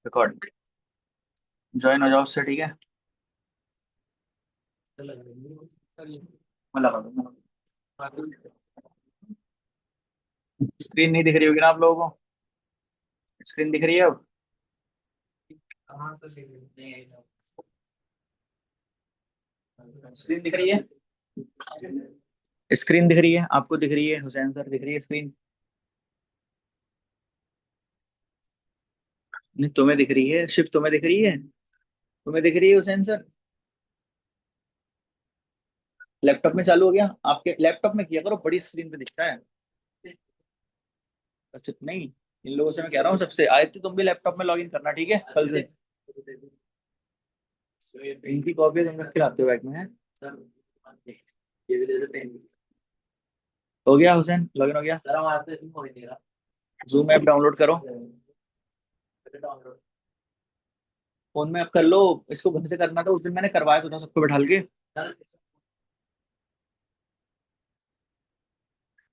Record join हो जाओ उससे, ठीक है। मैं लगा दूंगा। स्क्रीन नहीं दिख रही होगी ना आप लोगों को? स्क्रीन दिख रही है अब? स्क्रीन दिख रही है? स्क्रीन दिख रही है आपको? दिख रही है हुसैन सर? दिख रही है स्क्रीन? नहीं, तुम्हें दिख रही है शिफ्ट? तुम्हें दिख रही है? तुम्हें दिख रही है हुसैन सर? लैपटॉप में चालू हो गया? आपके लैपटॉप में किया करो, बड़ी स्क्रीन पे दिखता है। अच्छा नहीं, इन लोगों से मैं कह रहा हूँ, सबसे आए थे तुम भी लैपटॉप में लॉगिन करना, ठीक है कल से। इनकी कॉपी तुम रख के लाते हो बैग में, है? हो गया हुसैन, लॉगिन हो गया? जूम ऐप डाउनलोड करो, फोन में अब कर लो। इसको घर से करना था, उस दिन मैंने करवाया तो था सबको बैठाल के।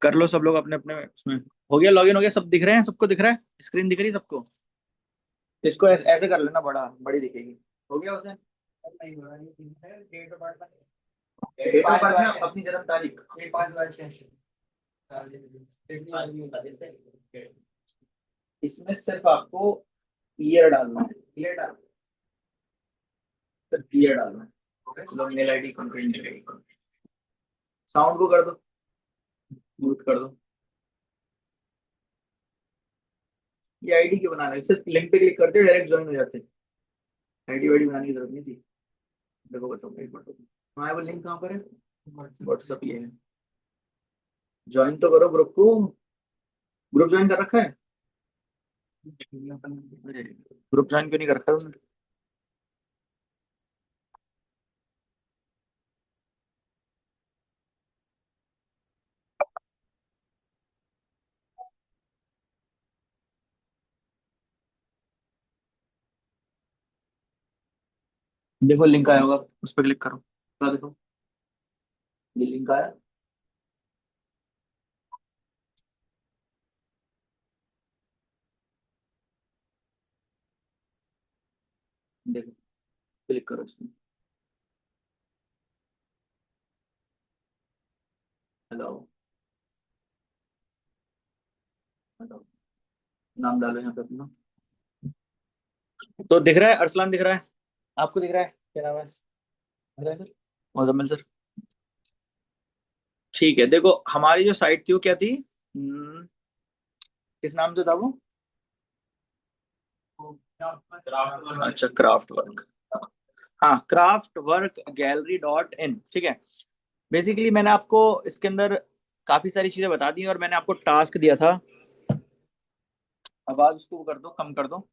कर लो सब लोग अपने अपने उसमें। हो गया, लॉगिन हो गया, सब दिख रहे हैं? सबको दिख रहा है? स्क्रीन दिख रही है सबको? इसको ऐसे कर लेना, बड़ी दिखेगी। हो गया हुसैन? डेट ऑफ बर्थ में अपनी जन्म तारीख। इसमें सिर्फ आपको ईयर डालना है, ईयर डालना है, सिर्फ ईयर डालना है। Okay, mail ID complete. Sound को कर दो, म्यूट कर दो। ये आईडी क्यों बनाना है? सिर्फ लिंक पे क्लिक करते डायरेक्ट ज्वाइन हो जाते। आईडी वाईडी बनाने की जरूरत नहीं थी। देखो बताओ, एक मिनट। हाँ, वो लिंक कहाँ पर है? व्हाट्सएप ये है। ज्वाइन तो करो ग्रुप को। ग्रुप ज्वाइन कर रखा है? ग्रुप ज्वाइन क्यों नहीं कर रखा है तुमने? देखो लिंक आया होगा, उस पर क्लिक करो। देखो, ये लिंक आया। देखो, क्लिक करो इसमें। हेलो, हेलो, नाम डालो यहाँ पे अपना। तो दिख रहा है अरसलान? दिख रहा है आपको? दिख रहा है? क्या नाम है? दिख रहा है सर? मुजम्मिल सर। ठीक है, देखो हमारी जो साइट थी वो क्या थी? किस नाम से था वो? अच्छा, क्राफ्ट वर्क। हाँ, craft work gallery dot in, ठीक है। बेसिकली मैंने आपको इसके अंदर काफी सारी चीजें बता दी और मैंने आपको टास्क दिया था। आवाज उसको वो कर दो, कम कर दो।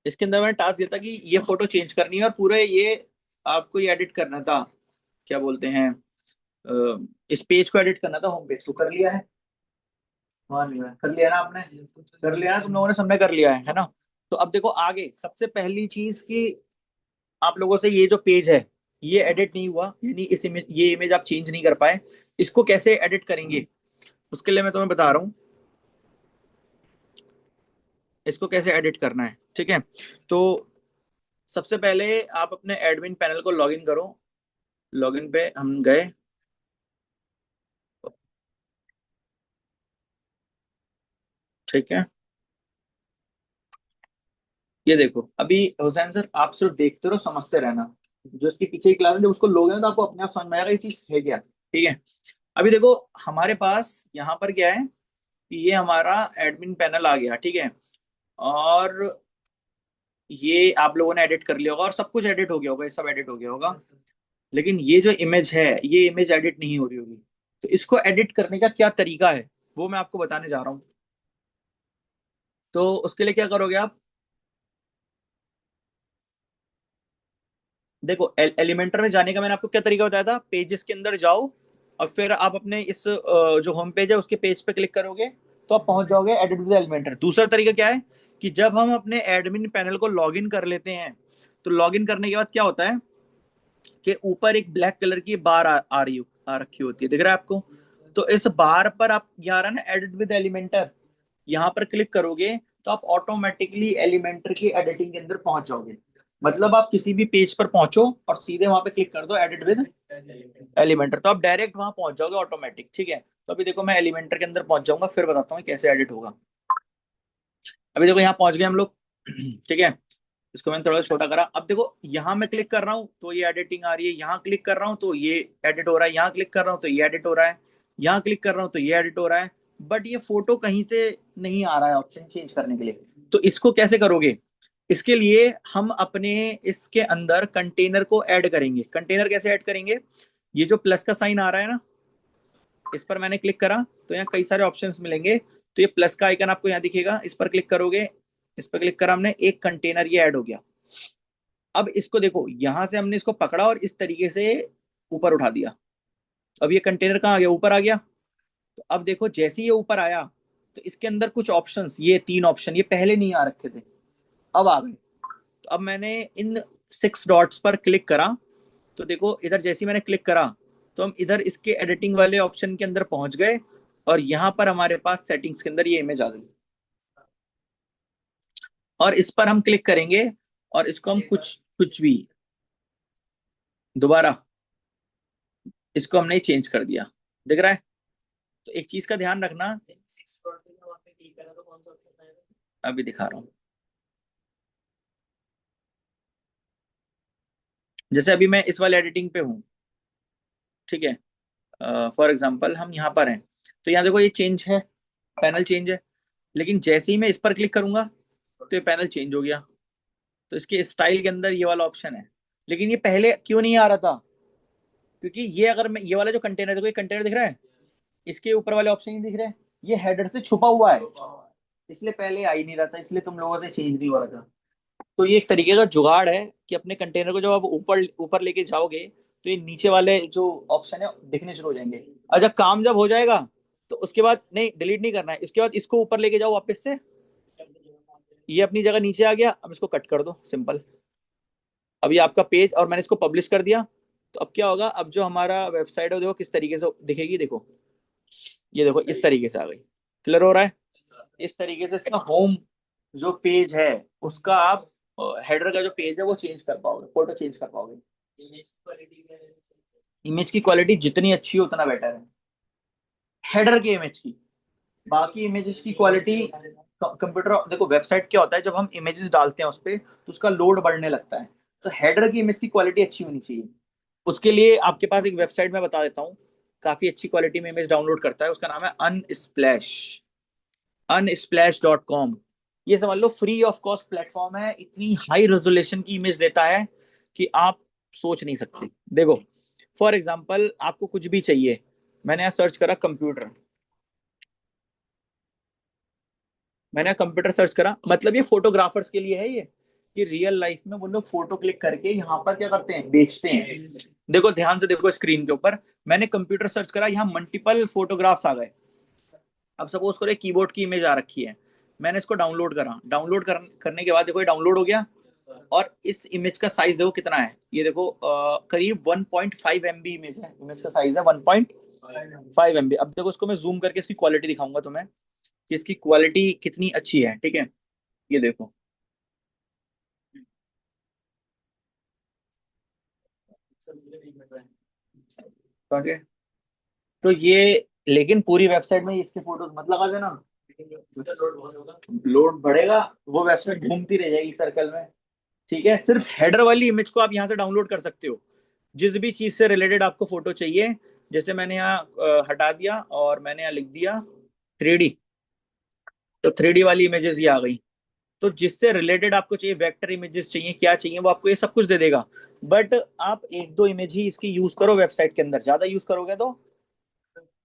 इसके अंदर मैंने टास्क दिया था कि ये फोटो चेंज करनी है और पूरे ये आपको ये एडिट करना था। क्या बोलते हैं, इस पेज को एडिट करना था, होम पेज को। कर लिया है? हाँ, लिया है। कर लिया ना आपने? कर लिया ना तुम लोगों ने? सबने कर लिया है ना? तो अब देखो आगे, सबसे पहली चीज की आप लोगों से, ये जो पेज है ये एडिट नहीं हुआ, यानी इस इमेज, ये इमेज आप चेंज नहीं कर पाए। इसको कैसे एडिट करेंगे उसके लिए मैं तुम्हें बता रहा हूँ। इसको कैसे एडिट करना है, ठीक है। तो सबसे पहले आप अपने एडमिन पैनल को लॉगिन करो। लॉगिन पे हम गए। ठीक है, ये देखो अभी हुसैन सर, आप सिर्फ देखते रहो, समझते रहना। जो इसकी पीछे की क्लास है, जब उसको लोगे ना तो आपको अपने आप समझ में आएगा ये चीज है क्या, ठीक है। अभी देखो हमारे पास यहाँ पर क्या है कि ये हमारा एडमिन पैनल आ गया, ठीक है। और ये आप लोगों ने एडिट कर लिया होगा और सब कुछ एडिट हो गया होगा, ये सब एडिट हो गया होगा। लेकिन ये जो इमेज है, ये इमेज एडिट नहीं हो रही होगी। तो इसको एडिट करने का क्या तरीका है वो मैं आपको बताने जा रहा हूँ। तो उसके लिए क्या करोगे आप? देखो एलिमेंटर में जाने का मैंने आपको क्या तरीका बताया था। पेजेस के अंदर जाओ और फिर आप अपने इस जो होम पेज है उसके पेज पे क्लिक करोगे तो आप पहुंच जाओगे एडिट विद एलिमेंटर। दूसरा तरीका क्या है कि जब हम अपने एडमिन पैनल को लॉगिन कर लेते हैं, तो लॉगिन करने के बाद क्या होता है कि ऊपर एक ब्लैक कलर की बार आ रही आ रखी होती है, दिख रहा है आपको? तो इस बार पर आप यहाँ रहा ना एडिट विद एलिमेंटर, यहाँ पर क्लिक करोगे तो आप ऑटोमेटिकली एलिमेंटर की एडिटिंग के अंदर पहुंच जाओगे। मतलब आप किसी भी पेज पर पहुंचो और सीधे वहां पे क्लिक कर दो एडिट विद एलिमेंटर, तो आप डायरेक्ट वहां पहुंच जाओगे ऑटोमेटिक। ठीक है, तो अभी देखो मैं एलिमेंटर के अंदर पहुंच जाऊंगा, फिर बताता हूँ कैसे एडिट होगा। अभी देखो यहाँ पहुंच गए हम लोग। ठीक है, इसको मैंने थोड़ा सा छोटा करा। अब देखो यहाँ मैं क्लिक कर रहा हूँ तो ये एडिटिंग आ रही है, यहाँ क्लिक कर रहा हूँ तो ये एडिट हो रहा है, यहाँ क्लिक कर रहा हूँ तो ये एडिट हो रहा है, यहाँ क्लिक कर रहा हूँ तो ये एडिट हो रहा है। बट ये फोटो कहीं से नहीं आ रहा है ऑप्शन चेंज करने के लिए। तो इसको कैसे करोगे? इसके लिए हम अपने इसके अंदर कंटेनर को ऐड करेंगे। कंटेनर कैसे ऐड करेंगे? ये जो प्लस का साइन आ रहा है ना, इस पर मैंने क्लिक करा तो यहाँ कई सारे ऑप्शंस मिलेंगे। तो ये प्लस का आइकन आपको यहाँ दिखेगा, इस पर क्लिक करोगे, इस पर क्लिक करा हमने, एक कंटेनर ये ऐड हो गया। अब इसको देखो, यहां से हमने इसको पकड़ा और इस तरीके से ऊपर उठा दिया। अब ये कंटेनर कहाँ आ गया? ऊपर आ गया। तो अब देखो जैसे ही ये ऊपर आया तो इसके अंदर कुछ ऑप्शंस, ये 3 ऑप्शन, ये पहले नहीं आ रखे थे, अब आ गए। तो अब मैंने इन 6 डॉट्स पर क्लिक करा तो देखो इधर जैसे ही मैंने क्लिक करा तो हम इधर इसके एडिटिंग वाले ऑप्शन के अंदर पहुंच गए और यहाँ पर हमारे पास सेटिंग्स के अंदर ये इमेज आ गई। और इस पर हम क्लिक करेंगे और इसको हम कुछ कुछ भी दोबारा, इसको हमने चेंज कर दिया, दिख रहा है? तो एक चीज का ध्यान रखना, अभी दिखा रहा हूँ। जैसे अभी मैं इस वाले एडिटिंग पे हूँ, ठीक है, फॉर एग्जांपल हम यहाँ पर हैं, तो यहाँ देखो ये चेंज है, पैनल चेंज है। लेकिन जैसे ही मैं इस पर क्लिक करूंगा तो ये पैनल चेंज हो गया। तो इसके स्टाइल के अंदर ये वाला ऑप्शन है। लेकिन ये पहले क्यों नहीं आ रहा था? क्योंकि ये अगर मैं ये वाला जो कंटेनर, देखो ये कंटेनर दिख रहा है, इसके ऊपर वाले ऑप्शन नहीं दिख रहे, ये हेडर से छुपा हुआ है, इसलिए पहले आ ही नहीं रहा था, इसलिए तुम लोगों से चेंज नहीं हो रहा था। तो ये एक तरीके का जुगाड़ है कि अपने कंटेनर को जब आप ऊपर ऊपर लेके जाओगे तो ये नीचे वाले जो ऑप्शन है दिखने शुरू हो जाएंगे। और जब काम जब हो जाएगा तो उसके बाद नहीं, डिलीट नहीं करना है, इसके बाद इसको ऊपर लेके जाओ वापस से, ये अपनी जगह नीचे आ गया, अब इसको कट कर दो, सिंपल। अभी आपका पेज, और मैंने इसको पब्लिश कर दिया। तो अब क्या होगा, अब जो हमारा वेबसाइट है वो देखो किस तरीके से दिखेगी, देखो ये देखो इस तरीके से आ गई। क्लियर हो रहा है? इस तरीके से इसका होम जो पेज है उसका आप हेडर का जो पेज है वो चेंज कर पाओगे, फोटो चेंज कर पाओगे। इमेज की क्वालिटी जितनी अच्छी हो उतना बेटर है, हेडर की इमेज की। बाकी इमेजेस की क्वालिटी, कंप्यूटर देखो, वेबसाइट क्या होता है, जब हम इमेजेस डालते हैं उस पर तो उसका लोड बढ़ने लगता है। तो हेडर की इमेज की क्वालिटी अच्छी होनी चाहिए। उसके लिए आपके पास एक वेबसाइट मैं बता देता हूँ, काफी अच्छी क्वालिटी में इमेज डाउनलोड करता है, उसका नाम है अनस्प्लैश, unsplash.com। ये समझ लो फ्री ऑफ कॉस्ट प्लेटफॉर्म है, इतनी हाई रेजोल्यूशन की इमेज देता है कि आप सोच नहीं सकते। देखो फॉर एग्जांपल आपको कुछ भी चाहिए, मैंने यहाँ सर्च करा कंप्यूटर, मैंने कंप्यूटर सर्च करा, मतलब ये फोटोग्राफर्स के लिए है ये, कि रियल लाइफ में वो लोग फोटो क्लिक करके यहाँ पर क्या करते हैं, बेचते हैं। देखो ध्यान से देखो स्क्रीन के ऊपर, मैंने कंप्यूटर सर्च करा, यहाँ मल्टीपल फोटोग्राफ्स आ गए। अब सपोज करो कीबोर्ड की इमेज आ रखी है, मैंने इसको डाउनलोड करा, करने के बाद देखो ये डाउनलोड हो गया। और इस इमेज का साइज देखो कितना है, ये देखो करीब 1.5 MB इमेज है, इमेज का साइज है 1.5 MB। अब देखो इसको मैं जूम करके इसकी क्वालिटी दिखाऊंगा तुम्हें कि इसकी क्वालिटी कितनी अच्छी है। ठीक है, ये देखो, ओके। तो ये, लेकिन पूरी वेबसाइट में इसके फोटोज मत लगा देना, लोड बढ़ेगा, वो वेबसाइट घूमती रह जाएगी सर्कल में। ठीक है, सिर्फ हेडर वाली इमेज को आप यहाँ से डाउनलोड कर सकते हो, जिस भी चीज से रिलेटेड आपको फोटो चाहिए। जैसे मैंने यहाँ हटा दिया और मैंने यहाँ लिख दिया 3D, तो 3D वाली इमेजेस ये आ गई। तो जिससे रिलेटेड आपको चाहिए, वेक्टर इमेजेस चाहिए, क्या चाहिए, वो आपको ये सब कुछ दे देगा। बट आप एक दो इमेज ही इसकी यूज करो वेबसाइट के अंदर, ज्यादा यूज करोगे तो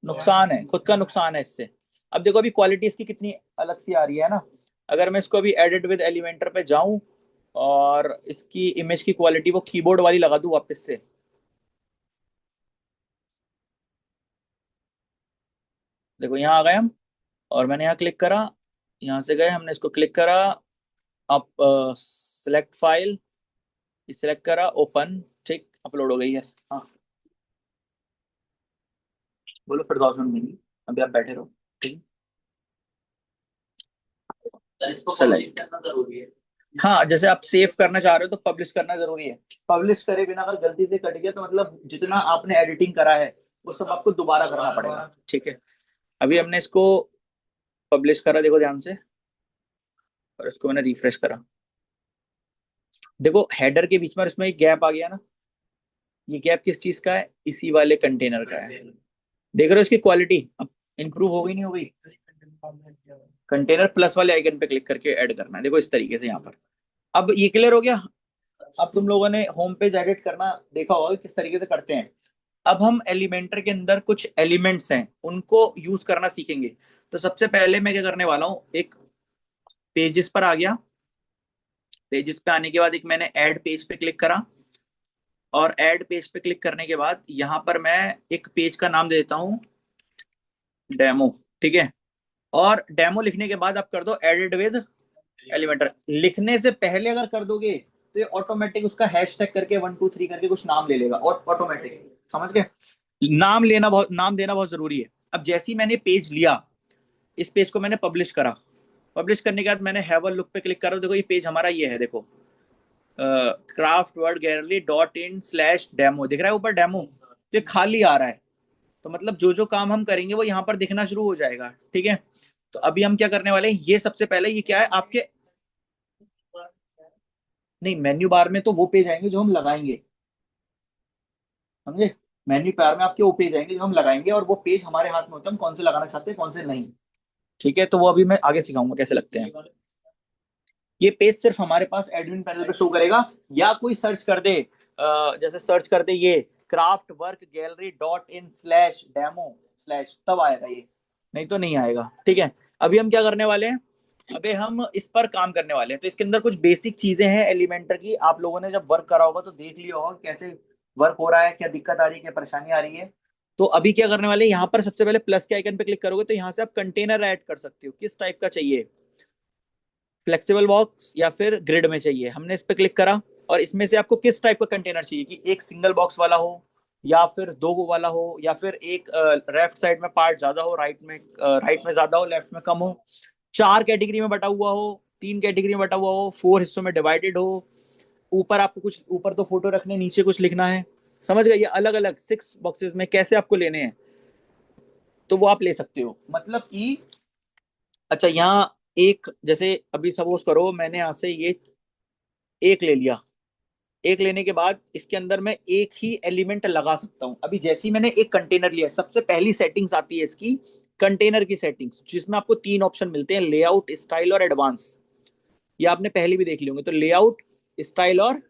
नुकसान है, खुद का नुकसान है इससे। अब देखो अभी क्वालिटी इसकी कितनी अलग सी आ रही है ना, अगर मैं इसको अभी एडिट विद एलिमेंटर पे जाऊं और इसकी इमेज की क्वालिटी वो कीबोर्ड वाली लगा दूं वापस से, देखो यहाँ आ गए हम, और मैंने यहाँ क्लिक करा, यहाँ से गए, हमने इसको क्लिक करा, आप सिलेक्ट फाइल, सिलेक्ट करा, ओपन, ठीक, अपलोड हो गई है। हाँ, बोलो फिर 10 मिनट देंगे, अभी आप बैठे रहो। ठीक है। सेलेक्ट। हाँ, जैसे आप सेव करना चाह रहे हो तो पब्लिश करना जरूरी है। पब्लिश करे बिना अगर गलती से कट गया तो मतलब जितना आपने एडिटिंग करा है वो सब आपको दोबारा करना पड़ेगा। ठीक है, अभी हमने इसको पब्लिश करा, देखो ध्यान से, और इसको मैंने रिफ्रेश करा। देखो हेडर के बीच में और इसमें एक गैप आ गया ना, ये गैप किस चीज का है? इसी वाले कंटेनर का है। देख रहे हो इसकी क्वालिटी अब इंप्रूव हो गई नहीं हो गई? कंटेनर प्लस वाले आइकन पे क्लिक करके ऐड करना है, देखो इस तरीके से यहाँ पर। अब ये क्लियर हो गया। अब तुम लोगों ने होम पेज एडिट करना देखा होगा कि किस तरीके से करते हैं। अब हम एलिमेंटर के अंदर कुछ एलिमेंट्स हैं उनको यूज करना सीखेंगे। तो सबसे पहले मैं क्या करने वाला हूँ, एक पेजेस पर आ गया। पेजेस पे आने के बाद एक मैंने ऐड पेज पे क्लिक करा, और ऐड पेज पे क्लिक करने के बाद यहाँ पर मैं एक पेज का नाम दे देता हूँ डेमो। ठीक है, और डेमो लिखने के बाद आप कर दो एडिट विद एलिमेंटर। लिखने से पहले अगर कर दोगे तो ये ऑटोमेटिक उसका हैशटैग करके 1 2 3 करके कुछ नाम ले लेगा, और ऑटोमेटिक, समझ गए? नाम देना बहुत जरूरी है। अब जैसे ही मैंने पेज लिया, इस पेज को मैंने पब्लिश करा। पब्लिश करने के बाद मैंने हैव अ लुक पे क्लिक करा, देखो ये पेज हमारा ये है, देखो craft word gallery dot in slash demo दिख रहा है ऊपर डेमो, तो ये खाली आ रहा है। तो मतलब जो जो काम हम करेंगे वो यहाँ पर दिखना शुरू हो जाएगा। ठीक है, तो अभी हम क्या करने वाले हैं, ये सबसे पहले ये क्या है आपके, नहीं मेन्यू बार में तो वो पेज आएंगे जो हम लगाएंगे, समझे? मेन्यू बार में आपके वो पेज आएंगे जो हम लगाएंगे, और वो पेज हमारे हाथ में होता है हम कौन से लगाना चाहते हैं कौन से नहीं। ठीक है, तो वो अभी मैं आगे सिखाऊंगा कैसे लगते हैं। ये पेज सिर्फ हमारे पास एडमिन पैनल पे शो करेगा, या कोई सर्च कर दे, जैसे सर्च कर दे ये craft work gallery dot in slash demo slash, तब आएगा ये, नहीं तो नहीं आएगा। ठीक है, अभी हम क्या करने वाले हैं, अबे हम इस पर काम करने वाले हैं। तो इसके अंदर कुछ बेसिक चीजें हैं एलिमेंटर की, आप लोगों ने जब वर्क करा होगा तो देख लिया होगा कैसे वर्क हो रहा है, क्या दिक्कत आ रही है, क्या परेशानी आ रही है। तो अभी क्या करने वाले हैं, यहाँ पर सबसे पहले प्लस के आइकन पे क्लिक करोगे तो यहाँ से आप कंटेनर ऐड कर सकते हो, किस टाइप का चाहिए, फ्लेक्सिबल बॉक्स या फिर ग्रिड में चाहिए। हमने इस पे क्लिक करा, और इसमें से आपको किस टाइप का कंटेनर चाहिए, कि एक सिंगल बॉक्स वाला हो, या फिर दो वाला हो, या फिर एक लेफ्ट साइड में पार्ट ज्यादा हो, राइट में ज्यादा हो, लेफ्ट में कम हो, चार कैटेगरी में बटा हुआ हो, तीन कैटेगरी में बटा हुआ हो, फोर हिस्सों में डिवाइडेड हो, ऊपर आपको कुछ, ऊपर तो फोटो रखने, नीचे कुछ लिखना है, समझ गए? ये अलग अलग 6 बॉक्सेस में कैसे आपको लेने हैं, तो वो आप ले सकते हो। मतलब कि अच्छा, यहाँ एक, जैसे अभी सपोज करो मैंने यहाँ से ये एक ले लिया, एक लेने के बाद इसके अंदर मैं एक ही एलिमेंट लगा सकता हूं। अभी जैसे ही मैंने एक कंटेनर लिया, सबसे पहली सेटिंग्स आती है इसकी, कंटेनर की सेटिंग्स, जिसमें आपको 3 ऑप्शन मिलते हैं, लेआउट, स्टाइल और एडवांस। ये आपने पहले भी देख लिए होंगे। तो लेआउट, स्टाइल और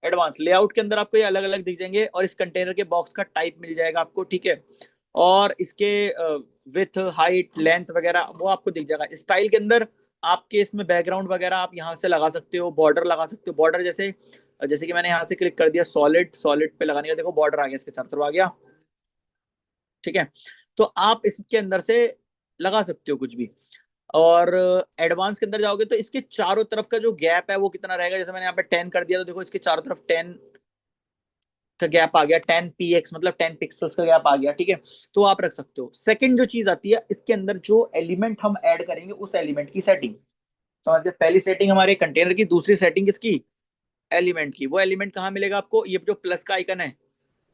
एडवांस, लेआउट के अंदर आपको ये अलग अलग दिख जाएंगे, और इस कंटेनर के बॉक्स का टाइप मिल जाएगा आपको। ठीक है, और इसके विथ, हाइट, लेंथ वगैरह वो आपको दिख जाएगा। स्टाइल के अंदर आपके इसमें बैकग्राउंड वगैरह आप यहाँ से लगा सकते हो, बॉर्डर लगा सकते हो। बॉर्डर जैसे, जैसे कि मैंने यहाँ से क्लिक कर दिया सॉलिड, सॉलिड पे लगाने का देखो बॉर्डर आ गया, इसके चारों तरफ आ गया। ठीक है, तो आप इसके अंदर से लगा सकते हो कुछ भी। और एडवांस के अंदर जाओगे तो इसके चारों तरफ का जो गैप है वो कितना रहेगा, जैसे मैंने यहाँ पे 10 कर दिया, तो देखो इसके चारों तरफ 10 का गैप आ गया, 10 px मतलब 10 पिक्सल्स का गैप आ गया। ठीक है, तो आप रख सकते हो। सेकंड जो चीज आती है, इसके अंदर जो एलिमेंट हम ऐड करेंगे उस एलिमेंट की सेटिंग, समझ गए? पहली सेटिंग हमारे कंटेनर की, दूसरी सेटिंग किसकी, एलिमेंट की। वो एलिमेंट कहाँ मिलेगा आपको, ये जो प्लस का आइकन है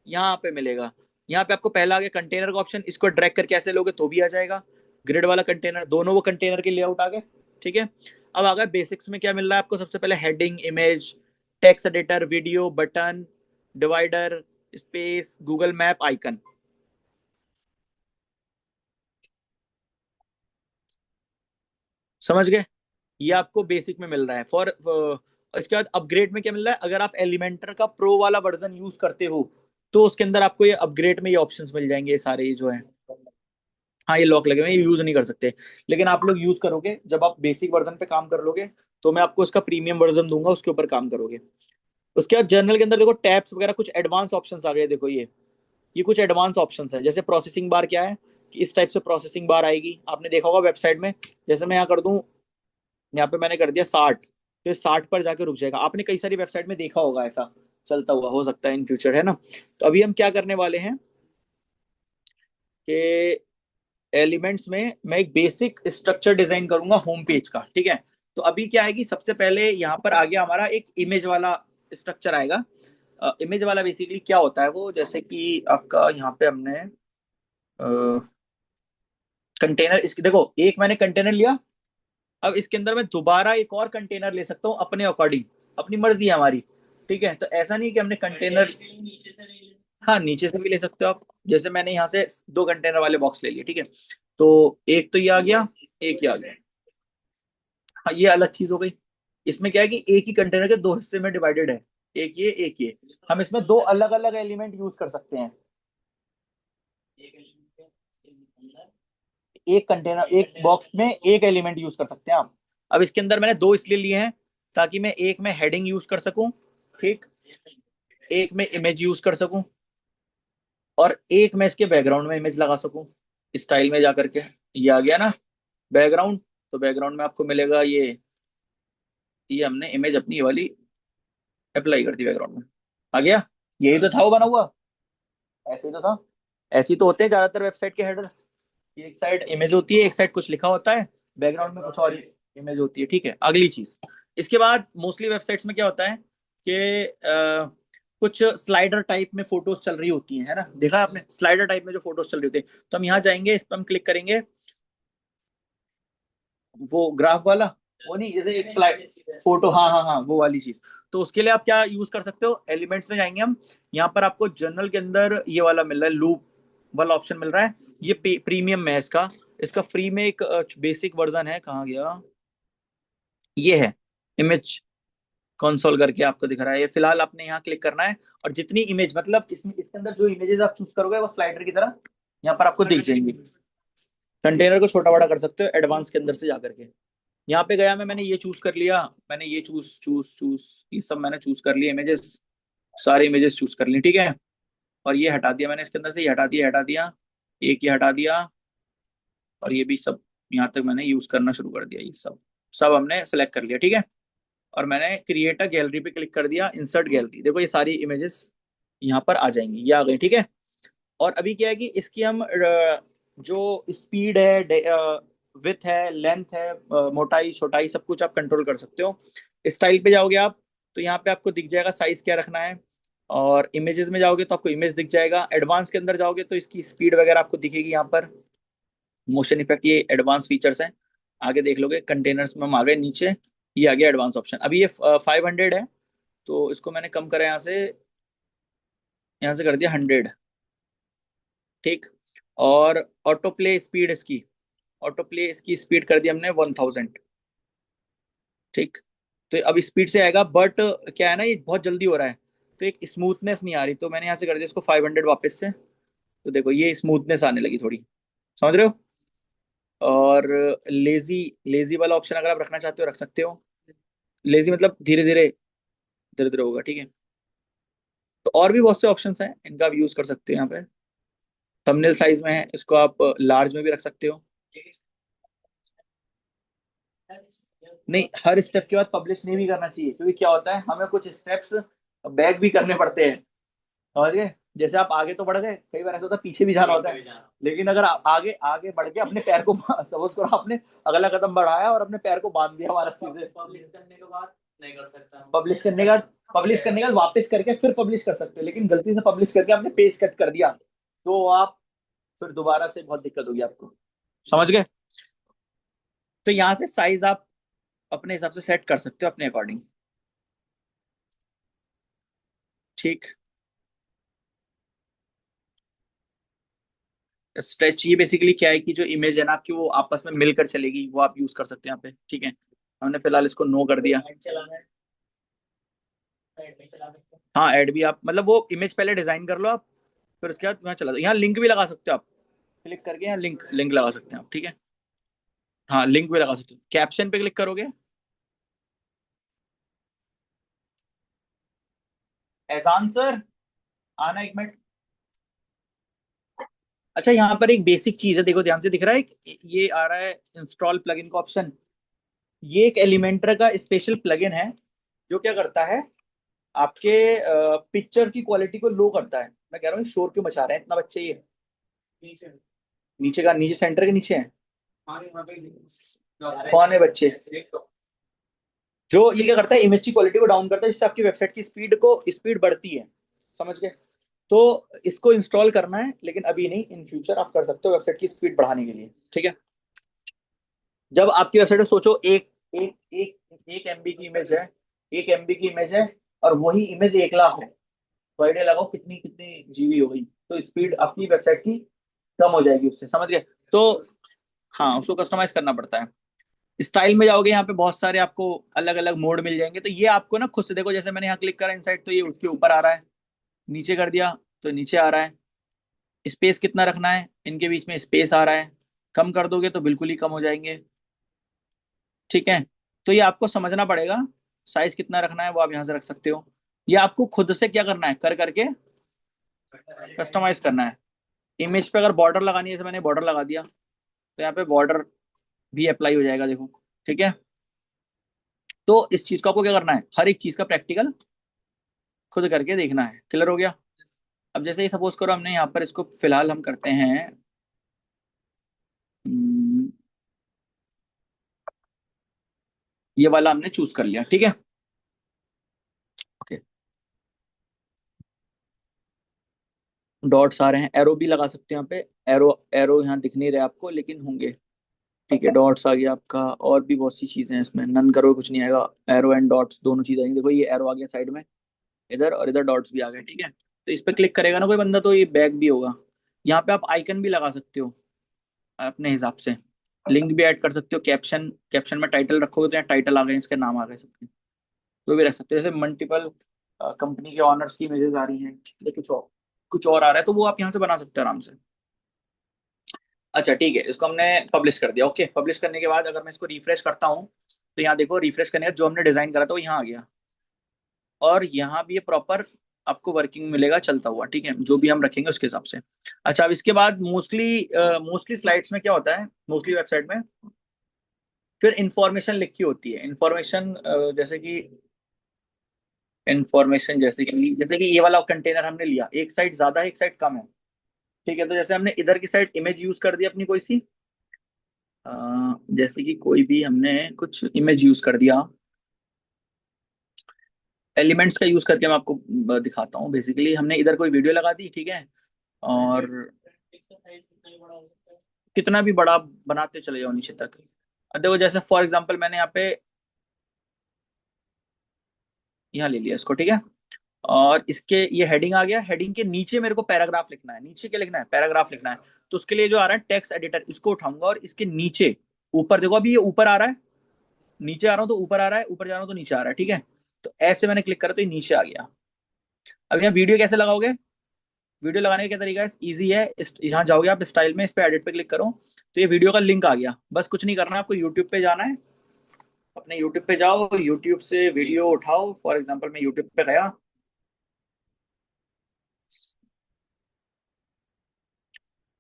यहाँ पे मिलेगा। यहाँ पे आपको पहला आ गया कंटेनर का ऑप्शन, इसको ड्रैग करके ऐसे लोगे तो भी आ जाएगा। ग्रिड वाला कंटेनर, दोनों वो कंटेनर के लेआउट आ गए। ठीक है, अब आ गया बेसिक्स में क्या मिल रहा है आपको, सबसे पहले heading, image, text editor, video, button, divider, space, Google map, icon. समझ गए? ये आपको बेसिक में मिल रहा है। फॉर इसके बाद अपग्रेड में क्या मिल रहा है, अगर आप एलिमेंटर का प्रो वाला वर्जन यूज करते हो तो उसके अंदर आपको ये अपग्रेड में ये ऑप्शंस मिल जाएंगे, ये सारे ये जो है। हाँ, ये लॉक लगे हुए हैं, ये यूज नहीं कर सकते, लेकिन आप लोग यूज करोगे जब आप बेसिक वर्जन पे काम कर लोगे, तो मैं आपको इसका प्रीमियम वर्जन दूंगा, उसके ऊपर काम करोगे। उसके बाद जर्नल के अंदर देखो टैब्स वगैरह कुछ एडवांस ऑप्शंस आ गए। देखो ये कुछ एडवांस ऑप्शंस है, जैसे प्रोसेसिंग बार क्या है, कि इस टाइप से प्रोसेसिंग बार आएगी, आपने देखा होगा वेबसाइट में। जैसे मैं यहाँ कर दूं, यहाँ पे मैंने कर दिया 60, तो 60 पर जाके रुक जाएगा। आपने कई सारी वेबसाइट में देखा होगा ऐसा चलता हुआ, हो सकता है इन फ्यूचर, है ना? तो अभी हम क्या करने वाले हैं कि एलिमेंट्स में मैं एक बेसिक स्ट्रक्चर डिजाइन करूंगा होम पेज का। ठीक है, तो अभी क्या है कि सबसे पहले यहाँ पर आ गया हमारा एक इमेज वाला स्ट्रक्चर आएगा। इमेज वाला बेसिकली क्या होता है वो, जैसे कि आपका यहाँ पे हमने कंटेनर, इसकी देखो एक मैंने कंटेनर लिया, अब इसके अंदर मैं दोबारा एक और कंटेनर ले सकता हूँ अपने अकॉर्डिंग, अपनी मर्जी है हमारी। ठीक है, तो ऐसा नहीं कि हमने कंटेनर, हाँ नीचे से भी ले सकते हो आप, जैसे मैंने यहाँ से दो कंटेनर वाले बॉक्स ले लिए। ठीक है, तो एक तो ये आ गया, एक ये आ गया। हाँ ये अलग चीज हो गई। इसमें क्या है कि एक ही कंटेनर के दो हिस्से में डिवाइडेड है, एक ये एक ये। हम इसमें दो अलग अलग एलिमेंट यूज कर सकते हैं। एक कंटेनर, एक बॉक्स में एक एलिमेंट यूज कर सकते हैं आप। अब इसके अंदर मैंने दो इसलिए लिए हैं ताकि मैं एक में हेडिंग यूज कर सकूं, ठीक, एक में इमेज यूज कर सकूं, और एक में इसके बैकग्राउंड में इमेज लगा सकूं, स्टाइल में जा करके। ये आ गया ना बैकग्राउंड, तो बैकग्राउंड में आपको मिलेगा ये हमने इमेज अपनी ये वाली अप्लाई कर दी बैकग्राउंड में। आ गया, यही तो था वो बना हुआ, ऐसे ही तो था। ऐसे ही तो होते हैं ज्यादातर वेबसाइट के हेडर, एक साइड इमेज होती है, एक साइड कुछ लिखा होता है, बैकग्राउंड में कुछ और इमेज होती है। ठीक है, अगली चीज, इसके बाद मोस्टली वेबसाइट्स में क्या होता है कि कुछ स्लाइडर टाइप में फोटोज चल रही होती हैं, है ना, देखा है आपने स्लाइडर टाइप में जो फोटोज चल रही होती है। तो हम यहाँ जाएंगे, इस पर हम क्लिक करेंगे, वो ग्राफ वाला, वो नहीं, जैसे एक स्लाइड फोटो, हाँ हाँ हाँ वो वाली चीज। तो उसके लिए आप क्या यूज कर सकते हो, एलिमेंट्स में जाएंगे हम, यहाँ पर आपको जर्नल के अंदर ये वाला मिल रहा है, लूप वाला ऑप्शन मिल रहा है। ये प्रीमियम में है इसका, इसका फ्री में एक बेसिक वर्जन है, कहाँ गया, ये है इमेज कंसोल करके आपको दिख रहा है, ये फिलहाल आपने यहाँ क्लिक करना है। और जितनी इमेज, मतलब इसमें इसके अंदर जो इमेजेस आप चूज करोगे वो स्लाइडर की तरह यहाँ पर आपको दिख जाएंगी। कंटेनर को छोटा बड़ा कर सकते हो एडवांस के अंदर से जा करके। यहाँ पे गया मैंने ये चूज कर लिया, मैंने ये चूज चूज चूज ये सब मैंने चूज कर लिया इमेजेस, सारे इमेजेस चूज कर ली। ठीक है, और ये हटा दिया मैंने इसके अंदर से, ये हटा दिया, हटा दिया, एक ये हटा दिया, और ये भी सब यहाँ तक मैंने यूज करना शुरू कर दिया, ये सब सब हमने सेलेक्ट कर लिया। ठीक है, और मैंने क्रिएट अ गैलरी पे क्लिक कर दिया, इंसर्ट गैलरी, देखो ये सारी इमेजेस यहाँ पर आ जाएंगी, ये आ गई। ठीक है, और अभी क्या है कि इसकी हम जो स्पीड है, विथ है, लेंथ है, मोटाई छोटाई सब कुछ आप कंट्रोल कर सकते हो। स्टाइल पे जाओगे आप, तो यहाँ पे आपको दिख जाएगा साइज क्या रखना है, और इमेजेस में जाओगे तो आपको इमेज दिख जाएगा, एडवांस के अंदर जाओगे तो इसकी स्पीड वगैरह आपको दिखेगी यहाँ पर, मोशन इफेक्ट, ये एडवांस फीचर्स हैं। आगे देख लोगे, कंटेनर्स में हम आ गए नीचे, ये आ गया एडवांस ऑप्शन। अभी ये 500 है, तो इसको मैंने कम करा यहाँ से कर दिया 100। ठीक, और ऑटो प्ले स्पीड इसकी, ऑटो प्ले इसकी स्पीड कर दी हमने 1000। ठीक, तो अब स्पीड से आएगा, बट क्या है ना, ये बहुत जल्दी हो रहा है, तो एक स्मूथनेस नहीं आ रही, तो मैंने यहाँ से कर दिया इसको 500 वापस से। तो देखो ये स्मूथनेस आने लगी थोड़ी, समझ रहे हो। और लेजी, लेजी वाला ऑप्शन अगर आप रखना चाहते हो रख सकते हो, लेजी मतलब धीरे धीरे धीरे धीरे होगा। ठीक है, तो और भी बहुत से ऑप्शंस हैं, इनका आप यूज कर सकते हो यहाँ पे। थंबनेल साइज में है, इसको आप लार्ज में भी रख सकते हो। नहीं, हर स्टेप के बाद पब्लिश नहीं भी करना चाहिए, क्योंकि क्या होता है हमें कुछ स्टेप्स बैक भी करने पड़ते हैं, समझ गए। जैसे आप आगे तो बढ़ गए, कई बार ऐसा होता है पीछे भी जाना होता है, लेकिन अगर आप आगे आगे बढ़ के अपने पैर को सपोज करो आपने अगला कदम बढ़ाया और अपने पैर को बांध दिया हमारा चीजें, पब्लिश करने के बाद नहीं कर सकता, पब्लिश करने के बाद वापस करके फिर पब्लिश कर सकते हो, लेकिन गलती से पब्लिश करके आपने पेज कट कर दिया तो आप फिर दोबारा से बहुत दिक्कत होगी आपको, समझ गए। तो यहाँ से साइज आप अपने हिसाब से सेट कर सकते हो अपने अकॉर्डिंग। ठीक, स्ट्रेच ये बेसिकली क्या है कि जो इमेज है ना आपकी वो आपस में मिलकर चलेगी, वो आप यूज कर सकते हैं यहाँ पे। ठीक है, हमने फिलहाल इसको नो कर दिया। हाँ ऐड भी आप, मतलब वो इमेज पहले डिजाइन कर लो आप, फिर उसके बाद यहाँ चला दो, यहाँ लिंक भी लगा सकते हो आप, क्लिक करके यहाँ लिंक लिंक लगा सकते हैं आप। ठीक है, हाँ लिंक भी लगा सकते हो, कैप्शन पे क्लिक करोगे, एहसान सर आना एक मिनट। अच्छा यहाँ पर एक बेसिक चीज है, देखो ध्यान से, दिख रहा है ये आ रहा है इंस्टॉल प्लगइन का ऑप्शन, ये एक एलिमेंटर का स्पेशल प्लगइन है जो क्या करता है, आपके पिक्चर की क्वालिटी को लो करता है। मैं कह रहा हूँ शोर क्यों मचा रहे हैं इतना बच्चे ये, नीचे नीचे का, नीचे सेंटर के नीचे है, कौन है बच्चे, जो ये क्या करता है, इमेज की क्वालिटी को डाउन करता है, जिससे आपकी वेबसाइट की स्पीड बढ़ती है। समझ गए? तो इसको इंस्टॉल करना है, लेकिन अभी नहीं, इन फ्यूचर आप कर सकते हो वेबसाइट की स्पीड बढ़ाने के लिए। ठीक है? जब आपकी वेबसाइट में सोचो एक एक एक एक एमबी की इमेज है, एक एमबी की इमेज है, और वही इमेज 1 लाख है, तो आइडिया लगाओ कितनी कितनी जीबी हो गई। तो स्पीड आपकी वेबसाइट की कम हो जाएगी उससे। समझ गए? तो हाँ, उसको कस्टमाइज करना पड़ता है। स्टाइल में जाओगे, यहाँ पे बहुत सारे आपको अलग अलग मोड मिल जाएंगे, तो ये आपको ना खुद से देखो, जैसे मैंने यहाँ क्लिक करा इनसाइड, तो ये उसके ऊपर आ रहा है, नीचे कर दिया तो नीचे आ रहा है। स्पेस कितना रखना है, इनके बीच में स्पेस आ रहा है, कम कर दोगे तो बिल्कुल ही कम हो जाएंगे। ठीक है? तो ये आपको समझना पड़ेगा, साइज कितना रखना है वो आप यहाँ से रख सकते हो। ये आपको खुद से क्या करना है, कर करके कस्टमाइज करना है। इमेज पे अगर बॉर्डर लगानी है, जैसे मैंने बॉर्डर लगा दिया, तो यहाँ पे बॉर्डर भी अप्लाई हो जाएगा, देखो। ठीक है? तो इस चीज को आपको क्या करना है, हर एक चीज का प्रैक्टिकल खुद करके देखना है। क्लियर हो गया? अब जैसे ही सपोज करो हमने यहाँ पर इसको फिलहाल हम करते हैं, हम्म, ये वाला हमने चूज कर लिया। ठीक है? ओके। डॉट्स आ रहे हैं, एरो भी लगा सकते हैं यहाँ पे। एरो एरो यहाँ दिख नहीं रहे आपको, लेकिन होंगे। ठीक है, डॉट्स आ गया आपका, और भी बहुत सी चीजें हैं इसमें, नन करो कुछ नहीं आएगा। एरो एंड डॉट्स दोनों चीजें आएंगी, देखो ये एरो आ गया साइड में इधर, और इधर डॉट्स भी आ गए। ठीक है? तो इस पे क्लिक करेगा ना कोई बंदा, तो ये बैक भी होगा। यहाँ पे आप आइकन भी लगा सकते हो अपने हिसाब से, लिंक भी ऐड कर सकते हो, कैप्शन कैप्शन में टाइटल रखोगे तो यहाँ टाइटल आ गए, इसके नाम आ गए सबके, तो भी रख सकते हो। जैसे मल्टीपल कंपनी के ऑनर्स की इमेजेस आ रही हैं, या कुछ और आ रहा है, तो वो आप यहाँ से बना सकते हो आराम से। अच्छा ठीक है, इसको हमने पब्लिश कर दिया। ओके, पब्लिश करने के बाद अगर मैं इसको रिफ्रेश करता हूँ, तो यहाँ देखो, रिफ्रेश करने के बाद जो हमने डिजाइन करा था वो यहाँ आ गया, और यहाँ भी ये प्रॉपर आपको वर्किंग मिलेगा चलता हुआ। ठीक है? जो भी हम रखेंगे उसके हिसाब से। अच्छा, अब इसके बाद मोस्टली मोस्टली स्लाइड्स में क्या होता है, मोस्टली वेबसाइट में फिर इंफॉर्मेशन लिखी होती है। इंफॉर्मेशन जैसे कि ये वाला कंटेनर हमने लिया, एक साइड ज्यादा है एक साइड कम है। ठीक है? तो जैसे हमने इधर की साइड इमेज यूज कर दी अपनी कोई सी, अ, जैसे कि कोई भी हमने कुछ इमेज यूज कर दिया, एलिमेंट्स का यूज करके मैं आपको दिखाता हूँ। बेसिकली हमने इधर कोई वीडियो लगा दी, ठीक है, और कितना भी बड़ा बनाते चले जाओ नीचे तक। अब देखो, जैसे फॉर एग्जांपल मैंने यहाँ पे यहाँ ले लिया इसको। ठीक है? और इसके ये हेडिंग आ गया, हेडिंग के नीचे मेरे को पैराग्राफ लिखना है। नीचे क्या लिखना है, पैराग्राफ लिखना है। तो उसके लिए जो आ रहा है टेक्स्ट एडिटर, इसको उठाऊंगा, और इसके नीचे ऊपर देखो, अभी ये ऊपर आ रहा है, नीचे आ रहा हूँ तो ऊपर आ रहा है, ऊपर जा रहा हूँ तो नीचे आ रहा है। ठीक है? तो ऐसे मैंने क्लिक करा तो ये नीचे आ गया। अब यहाँ वीडियो कैसे लगाओगे, वीडियो लगाने का क्या तरीका है, इजी है। यहाँ जाओगे आप स्टाइल में, इस पे एडिट पे क्लिक करो, तो ये वीडियो का लिंक आ गया। बस कुछ नहीं करना, आपको यूट्यूब पे जाना है, अपने यूट्यूब पे जाओ, यूट्यूब से वीडियो उठाओ। फॉर एग्जांपल मैं यूट्यूब पे गया,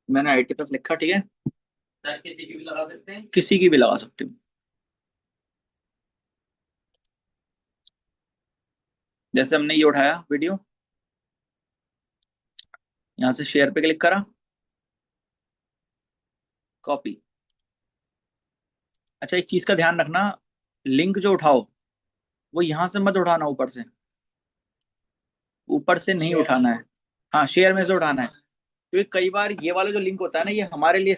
मैंने ITPF लिखा। ठीक है? चाहे किसी की भी लगा सकते हैं, किसी की भी लगा सकते हो। जैसे हमने ये उठाया वीडियो, यहाँ से शेयर पे क्लिक करा, कॉपी। अच्छा, एक चीज का ध्यान रखना, लिंक जो उठाओ वो यहाँ से मत उठाना, ऊपर से नहीं उठाना है। हाँ, शेयर में से उठाना है, क्योंकि कई बार ये वाला जो लिंक होता है ना, ये हमारे लिए